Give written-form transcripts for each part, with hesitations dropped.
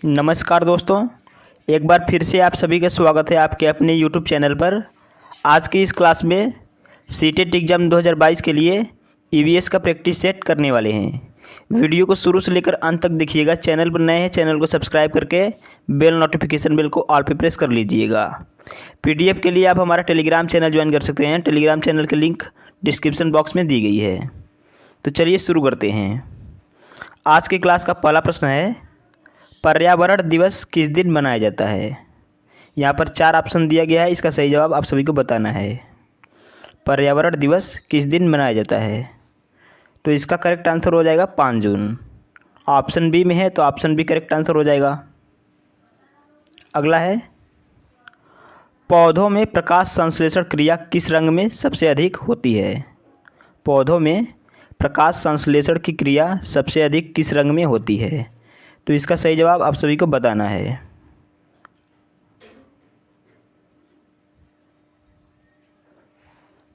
नमस्कार दोस्तों, एक बार फिर से आप सभी का स्वागत है आपके अपने YouTube चैनल पर। आज की इस क्लास में सीटेट एग्ज़ाम 2022 के लिए ईवीएस का प्रैक्टिस सेट करने वाले हैं। वीडियो को शुरू से लेकर अंत तक देखिएगा। चैनल पर नए हैं, चैनल को सब्सक्राइब करके बेल नोटिफिकेशन बेल को ऑल पे प्रेस कर लीजिएगा। PDF के लिए आप हमारा टेलीग्राम चैनल ज्वाइन कर सकते हैं। टेलीग्राम चैनल की लिंक डिस्क्रिप्शन बॉक्स में दी गई है। तो चलिए शुरू करते हैं। आज की क्लास का पहला प्रश्न है, पर्यावरण दिवस किस दिन मनाया जाता है। यहाँ पर 4 ऑप्शन दिया गया है, इसका सही जवाब आप सभी को बताना है। पर्यावरण दिवस किस दिन मनाया जाता है, तो इसका करेक्ट आंसर हो जाएगा 5 जून। ऑप्शन बी में है तो ऑप्शन बी करेक्ट आंसर हो जाएगा। अगला है, पौधों में प्रकाश संश्लेषण क्रिया किस रंग में सबसे अधिक होती है। पौधों में प्रकाश संश्लेषण की क्रिया सबसे अधिक किस रंग में होती है, तो इसका सही जवाब आप सभी को बताना है।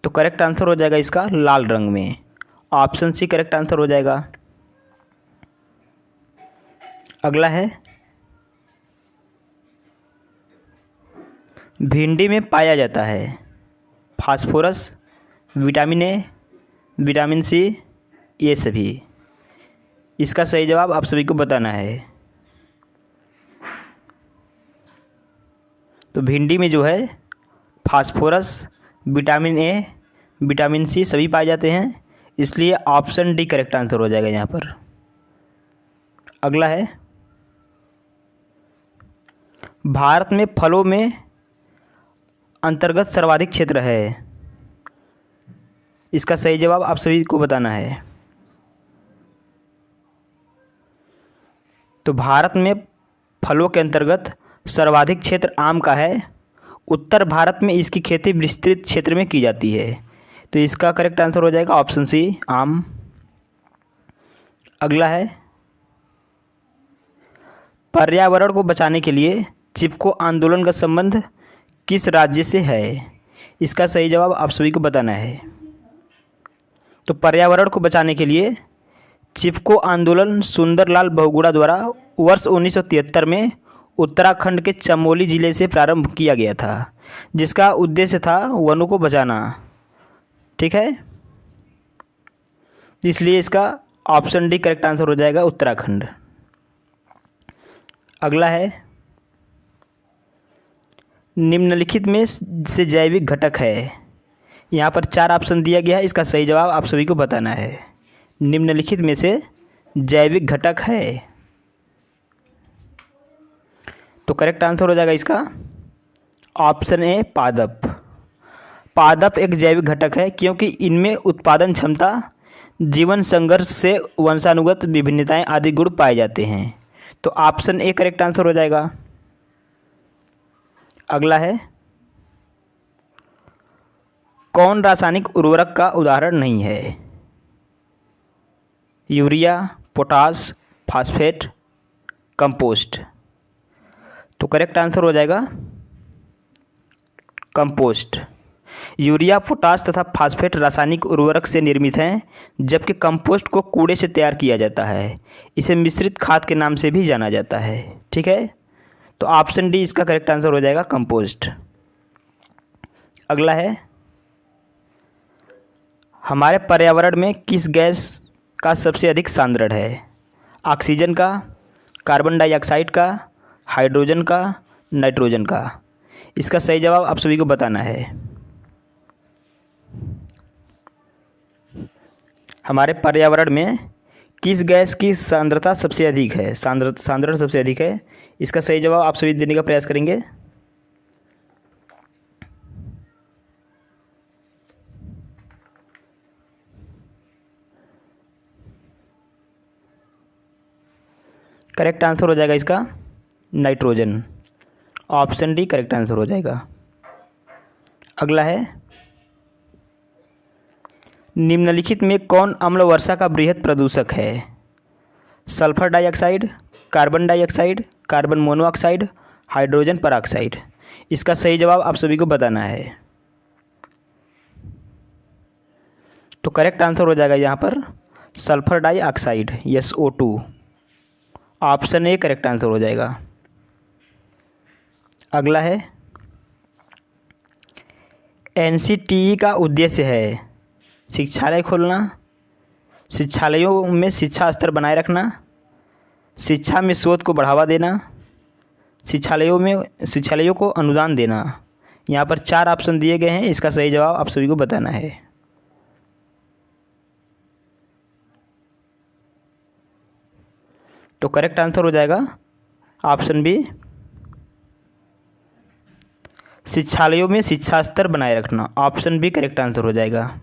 तो करेक्ट आंसर हो जाएगा इसका लाल रंग में। ऑप्शन सी करेक्ट आंसर हो जाएगा। अगला है, भिंडी में पाया जाता है phosphorus, vitamin A, vitamin C, ये सभी। इसका सही जवाब आप सभी को बताना है। तो भिंडी में जो है phosphorus, vitamin A, vitamin C सभी पाए जाते हैं, इसलिए ऑप्शन डी करेक्ट आंसर हो जाएगा यहाँ पर। अगला है, भारत में फलों में अंतर्गत सर्वाधिक क्षेत्र है। इसका सही जवाब आप सभी को बताना है। तो भारत में फलों के अंतर्गत सर्वाधिक क्षेत्र आम का है। उत्तर भारत में इसकी खेती विस्तृत क्षेत्र में की जाती है, तो इसका करेक्ट आंसर हो जाएगा ऑप्शन सी आम। अगला है, पर्यावरण को बचाने के लिए चिपको आंदोलन का संबंध किस राज्य से है। इसका सही जवाब आप सभी को बताना है। तो पर्यावरण को बचाने के लिए चिपको आंदोलन सुंदरलाल बहुगुणा द्वारा वर्ष 1973 में उत्तराखंड के चमोली जिले से प्रारंभ किया गया था, जिसका उद्देश्य था वनों को बचाना। ठीक है, इसलिए इसका ऑप्शन डी करेक्ट आंसर हो जाएगा उत्तराखंड। अगला है, निम्नलिखित में से जैविक घटक है। यहाँ पर 4 ऑप्शन दिया गया है, इसका सही जवाब आप सभी को बताना है। निम्नलिखित में से जैविक घटक है, तो करेक्ट आंसर हो जाएगा इसका ऑप्शन ए पादप। पादप एक जैविक घटक है क्योंकि इनमें उत्पादन क्षमता, जीवन संघर्ष से वंशानुगत विभिन्नताएं आदि गुण पाए जाते हैं, तो ऑप्शन ए करेक्ट आंसर हो जाएगा। अगला है, कौन रासायनिक उर्वरक का उदाहरण नहीं है। यूरिया, पोटास, फास्फेट, कंपोस्ट, तो करेक्ट आंसर हो जाएगा कंपोस्ट। यूरिया, पोटास तथा फास्फेट रासायनिक उर्वरक से निर्मित हैं, जबकि कंपोस्ट को कूड़े से तैयार किया जाता है। इसे मिश्रित खाद के नाम से भी जाना जाता है। ठीक है, तो ऑप्शन डी इसका करेक्ट आंसर हो जाएगा कंपोस्ट। अगला है, हमारे पर्यावरण में किस गैस का सबसे अधिक सांद्रण है। ऑक्सीजन का, कार्बन डाइऑक्साइड का, हाइड्रोजन का, नाइट्रोजन का। इसका सही जवाब आप सभी को बताना है। हमारे पर्यावरण में किस गैस की सांद्रता सबसे अधिक है, सांद्रण सबसे अधिक है। इसका सही जवाब आप सभी देने का प्रयास करेंगे। करेक्ट आंसर हो जाएगा इसका nitrogen. Option D correct answer हो जाएगा। अगला है, निम्नलिखित में कौन अम्ल वर्षा का बृहद प्रदूषक है। Sulphur dioxide, carbon dioxide, carbon monoxide, hydrogen peroxide. इसका सही जवाब आप सभी को बताना है। तो करेक्ट आंसर हो जाएगा यहाँ पर sulphur dioxide, SO2। Option A correct answer हो जाएगा। अगला है एनसीटीई का उद्देश्य है शिक्षालय खोलना, शिक्षालयों में शिक्षा स्तर बनाए रखना, शिक्षा में शोध को बढ़ावा देना, शिक्षालयों को अनुदान देना। यहाँ पर 4 ऑप्शन दिए गए हैं, इसका सही जवाब आप सभी को बताना है। तो करेक्ट आंसर हो जाएगा ऑप्शन बी, शिक्षालयों में शिक्षा स्तर बनाए रखना। ऑप्शन बी करेक्ट आंसर हो जाएगा।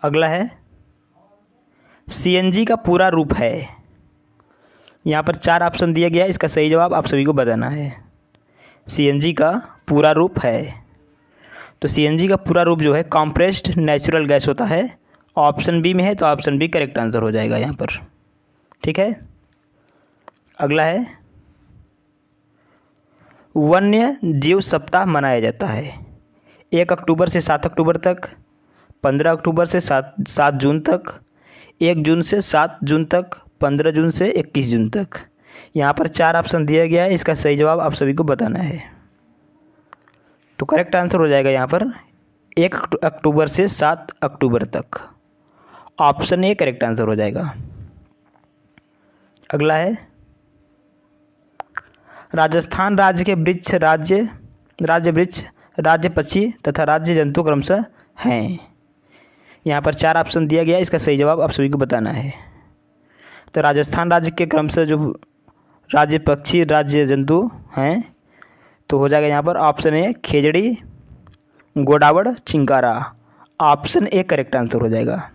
अगला है सीएनजी का पूरा रूप है। यहाँ पर 4 ऑप्शन दिया गया है, इसका सही जवाब आप सभी को बताना है। सीएनजी का पूरा रूप है, तो सीएनजी का पूरा रूप जो है कॉम्प्रेस्ड नेचुरल गैस होता है। ऑप्शन बी में है, तो ऑप्शन बी करेक्ट आंसर हो जाएगा यहाँ पर। ठीक है। अगला है वन्य जीव सप्ताह मनाया जाता है 1 अक्टूबर से 7 अक्टूबर तक, 15 अक्टूबर से 7 जून तक, 1 जून से 7 जून तक, 15 जून से 21 जून तक। यहाँ पर 4 ऑप्शन दिया गया है, इसका सही जवाब आप सभी को बताना है। तो करेक्ट आंसर हो जाएगा यहाँ पर 1 अक्टूबर से 7 अक्टूबर तक। ऑप्शन ए करेक्ट आंसर हो जाएगा। अगला है राजस्थान राज्य के वृक्ष राज्य वृक्ष, राज्य पक्षी तथा राज्य जंतु क्रमशः हैं। यहाँ पर 4 ऑप्शन दिया गया है, इसका सही जवाब आप सभी को बताना है। तो राजस्थान राज्य के क्रमशः जो राज्य पक्षी राज्य जंतु हैं, तो हो जाएगा यहाँ पर ऑप्शन ए खेजड़ी, गोडावड़, चिंकारा। ऑप्शन ए करेक्ट आंसर हो जाएगा।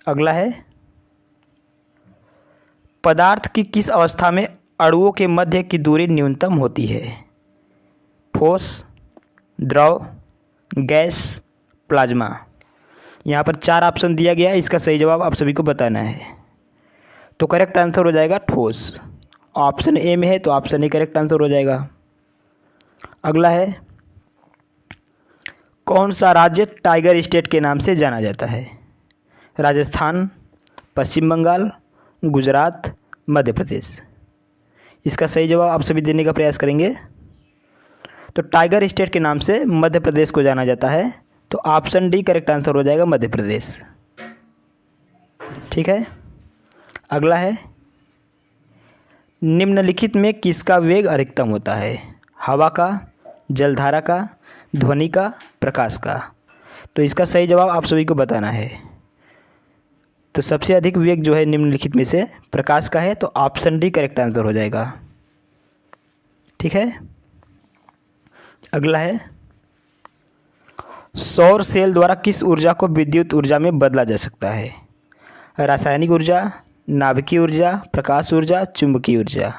अगला है पदार्थ की किस अवस्था में अणुओं के मध्य की दूरी न्यूनतम होती है? ठोस, द्रव, गैस, प्लाज्मा। यहाँ पर 4 ऑप्शन दिया गया है, इसका सही जवाब आप सभी को बताना है। तो करेक्ट आंसर हो जाएगा ठोस। ऑप्शन ए में है, तो ऑप्शन ए करेक्ट आंसर हो जाएगा। अगला है कौन सा राज्य टाइगर स्टेट के नाम से जाना जाता है? राजस्थान, पश्चिम बंगाल, गुजरात, मध्य प्रदेश। इसका सही जवाब आप सभी देने का प्रयास करेंगे। तो टाइगर स्टेट के नाम से मध्य प्रदेश को जाना जाता है, तो ऑप्शन डी करेक्ट आंसर हो जाएगा मध्य प्रदेश। ठीक है। अगला है निम्नलिखित में किसका वेग अधिकतम होता है? हवा का, जलधारा का, ध्वनि का, प्रकाश का। तो इसका सही जवाब आप सभी को बताना है। तो सबसे अधिक वेग जो है निम्नलिखित में से प्रकाश का है, तो ऑप्शन डी करेक्ट आंसर हो जाएगा। ठीक है। अगला है सौर सेल द्वारा किस ऊर्जा को विद्युत ऊर्जा में बदला जा सकता है? रासायनिक ऊर्जा, नाभिकीय ऊर्जा, प्रकाश ऊर्जा, चुंबकीय ऊर्जा।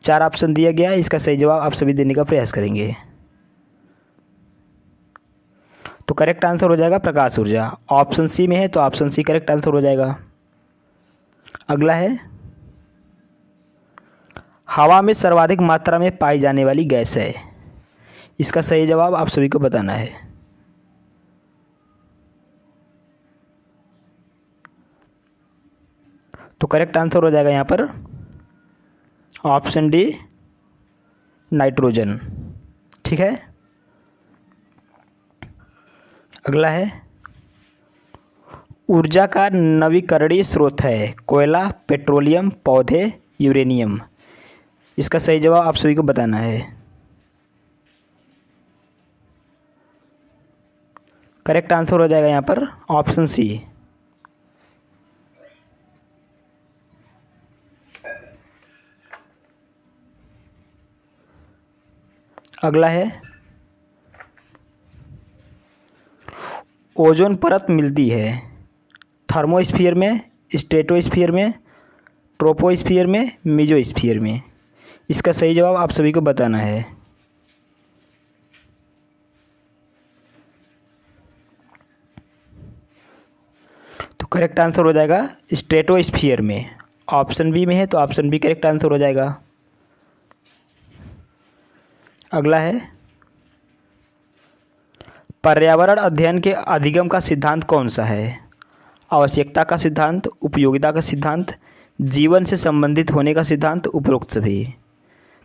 4 ऑप्शन दिया गया है, इसका सही जवाब आप सभी देने का प्रयास करेंगे। तो करेक्ट आंसर हो जाएगा प्रकाश ऊर्जा। ऑप्शन सी में है, तो ऑप्शन सी करेक्ट आंसर हो जाएगा। अगला है हवा में सर्वाधिक मात्रा में पाई जाने वाली गैस है। इसका सही जवाब आप सभी को बताना है। तो करेक्ट आंसर हो जाएगा यहाँ पर ऑप्शन डी नाइट्रोजन। ठीक है। अगला है ऊर्जा का नवीकरणीय स्रोत है कोयला, पेट्रोलियम, पौधे, यूरेनियम। इसका सही जवाब आप सभी को बताना है। करेक्ट आंसर हो जाएगा यहाँ पर ऑप्शन सी। अगला है ओजोन परत मिलती है थर्मोस्फीयर में, स्ट्रेटोस्फीयर में, ट्रोपोस्फीयर में, मेसोस्फीयर में। इसका सही जवाब आप सभी को बताना है। तो करेक्ट आंसर हो जाएगा स्ट्रेटोस्फीयर में। ऑप्शन बी में है, तो ऑप्शन बी करेक्ट आंसर हो जाएगा। अगला है पर्यावरण अध्ययन के अधिगम का सिद्धांत कौन सा है? आवश्यकता का सिद्धांत, उपयोगिता का सिद्धांत, जीवन से संबंधित होने का सिद्धांत, उपरोक्त सभी।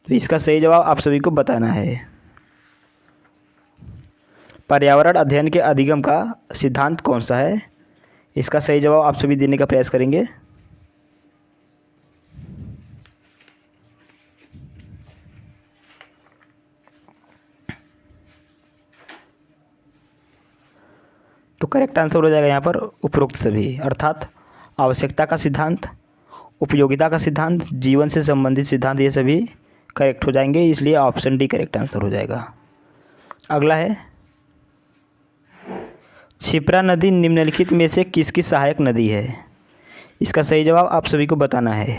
तो इसका सही जवाब आप सभी को बताना है। पर्यावरण अध्ययन के अधिगम का सिद्धांत कौन सा है? इसका सही जवाब आप सभी देने का प्रयास करेंगे। तो करेक्ट आंसर हो जाएगा यहाँ पर उपरोक्त सभी, अर्थात आवश्यकता का सिद्धांत, उपयोगिता का सिद्धांत, जीवन से संबंधित सिद्धांत, ये सभी करेक्ट हो जाएंगे, इसलिए ऑप्शन डी करेक्ट आंसर हो जाएगा। अगला है, क्षिप्रा नदी निम्नलिखित में से किसकी सहायक नदी है? इसका सही जवाब आप सभी को बताना है।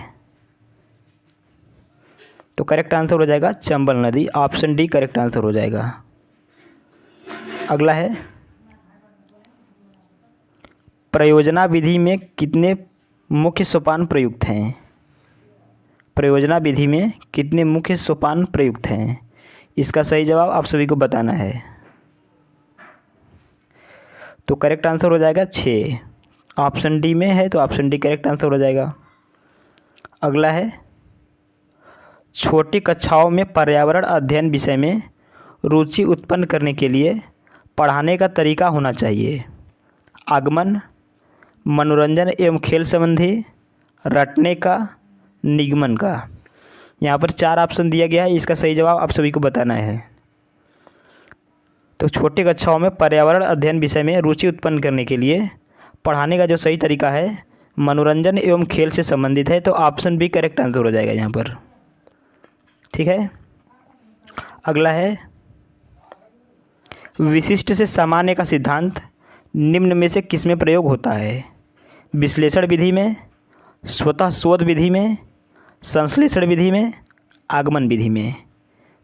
तो करेक्ट आंसर हो जाएगा चंबल नदी, ऑप्शन डी करेक्ट आंसर हो जाएगा। अगला है, प्रयोजना विधि में कितने मुख्य सोपान प्रयुक्त हैं? प्रयोजना विधि में कितने मुख्य सोपान प्रयुक्त हैं? इसका सही जवाब आप सभी को बताना है। तो करेक्ट आंसर हो जाएगा 6, ऑप्शन डी में है, तो ऑप्शन डी करेक्ट आंसर हो जाएगा। अगला है, छोटी कक्षाओं में पर्यावरण अध्ययन विषय में रुचि उत्पन्न करने के लिए पढ़ाने का तरीका होना चाहिए। आगमन, मनोरंजन एवं खेल संबंधी, रटने का, निगमन का। यहाँ पर 4 ऑप्शन दिया गया है, इसका सही जवाब आप सभी को बताना है। तो छोटी कक्षाओं में पर्यावरण अध्ययन विषय में रुचि उत्पन्न करने के लिए पढ़ाने का जो सही तरीका है मनोरंजन एवं खेल से संबंधित है, तो ऑप्शन बी करेक्ट आंसर हो जाएगा यहाँ पर। ठीक है। अगला है, विशिष्ट से सामान्य का सिद्धांत निम्न में से किसमें प्रयोग होता है? विश्लेषण विधि में, स्वतः शोध विधि में, संश्लेषण विधि में, आगमन विधि में।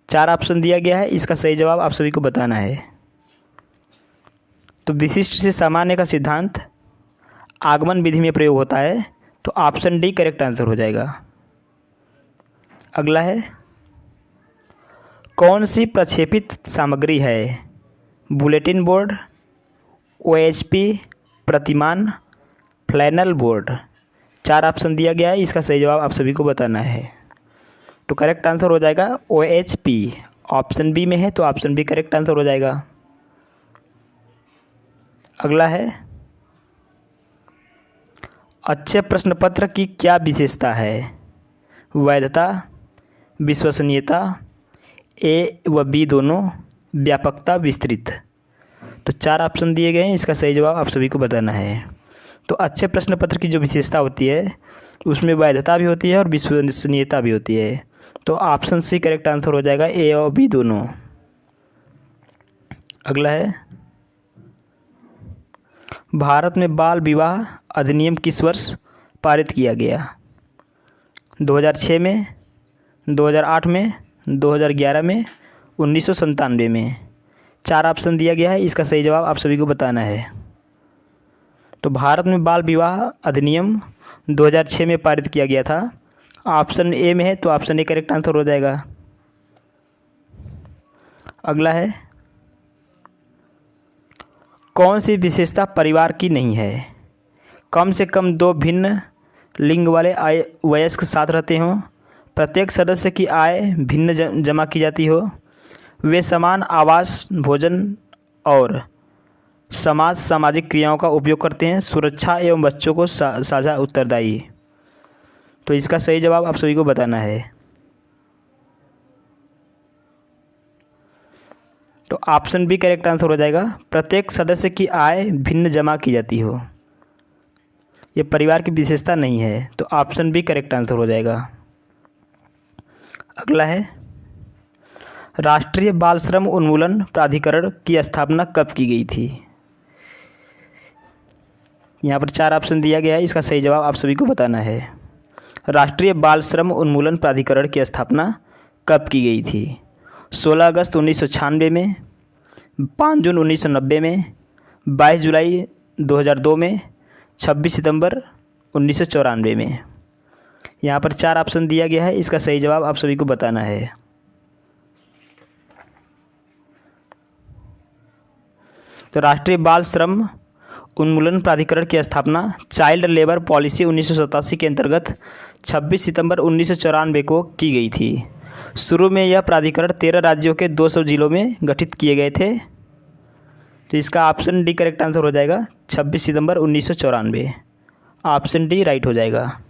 4 ऑप्शन दिया गया है, इसका सही जवाब आप सभी को बताना है। तो विशिष्ट से सामान्य का सिद्धांत आगमन विधि में प्रयोग होता है, तो ऑप्शन डी करेक्ट आंसर हो जाएगा। अगला है, कौन सी प्रक्षेपित सामग्री है? बुलेटिन बोर्ड, OHP, प्रतिमान, फ्लैनल बोर्ड। 4 ऑप्शन दिया गया है, इसका सही जवाब आप सभी को बताना है। तो करेक्ट आंसर हो जाएगा OHP, ऑप्शन बी में है, तो ऑप्शन बी करेक्ट आंसर हो जाएगा। अगला है, अच्छे प्रश्न पत्र की क्या विशेषता है? वैधता, विश्वसनीयता, ए व बी दोनों, व्यापकता, विस्तृत। तो 4 ऑप्शन दिए गए हैं, इसका सही जवाब आप सभी को बताना है। तो अच्छे प्रश्न पत्र की जो विशेषता होती है उसमें वैधता भी होती है और विश्वसनीयता भी होती है, तो ऑप्शन सी करेक्ट आंसर हो जाएगा, ए और बी दोनों। अगला है, भारत में बाल विवाह अधिनियम किस वर्ष पारित किया गया? 2006 में, 2008 में, 2011 में, 1997 में। 4 ऑप्शन दिया गया है, इसका सही जवाब आप सभी को बताना है। तो भारत में बाल विवाह अधिनियम 2006 में पारित किया गया था, ऑप्शन ए में है, तो ऑप्शन ए करेक्ट आंसर हो जाएगा। अगला है, कौन सी विशेषता परिवार की नहीं है? कम से कम 2 भिन्न लिंग वाले वयस्क साथ रहते हों, प्रत्येक सदस्य की आय भिन्न जमा की जाती हो, वे समान आवास, भोजन और सामाजिक क्रियाओं का उपयोग करते हैं, सुरक्षा एवं बच्चों को साझा उत्तरदायी। तो इसका सही जवाब आप सभी को बताना है। तो ऑप्शन बी करेक्ट आंसर हो जाएगा, प्रत्येक सदस्य की आय भिन्न जमा की जाती हो। ये परिवार की विशेषता नहीं है, तो ऑप्शन बी करेक्ट आंसर हो जाएगा। अगला है, राष्ट्रीय बाल श्रम उन्मूलन प्राधिकरण की स्थापना कब की गई थी? यहाँ पर 4 ऑप्शन दिया गया है, इसका सही जवाब आप सभी को बताना है। राष्ट्रीय बाल श्रम उन्मूलन प्राधिकरण की स्थापना कब की गई थी? 16 अगस्त 1996 में, 5 जून 1990 में, 22 जुलाई 2002 में, 26 सितंबर 1994 में। यहाँ पर 4 ऑप्शन दिया गया है, इसका सही जवाब आप सभी को बताना है। तो राष्ट्रीय बाल श्रम उन्मूलन प्राधिकरण की स्थापना चाइल्ड लेबर पॉलिसी 1987 के अंतर्गत 26 सितंबर 1994 को की गई थी। शुरू में यह प्राधिकरण 13 राज्यों के 200 जिलों में गठित किए गए थे। तो इसका ऑप्शन डी करेक्ट आंसर हो जाएगा, 26 सितंबर 1994। ऑप्शन डी राइट हो जाएगा।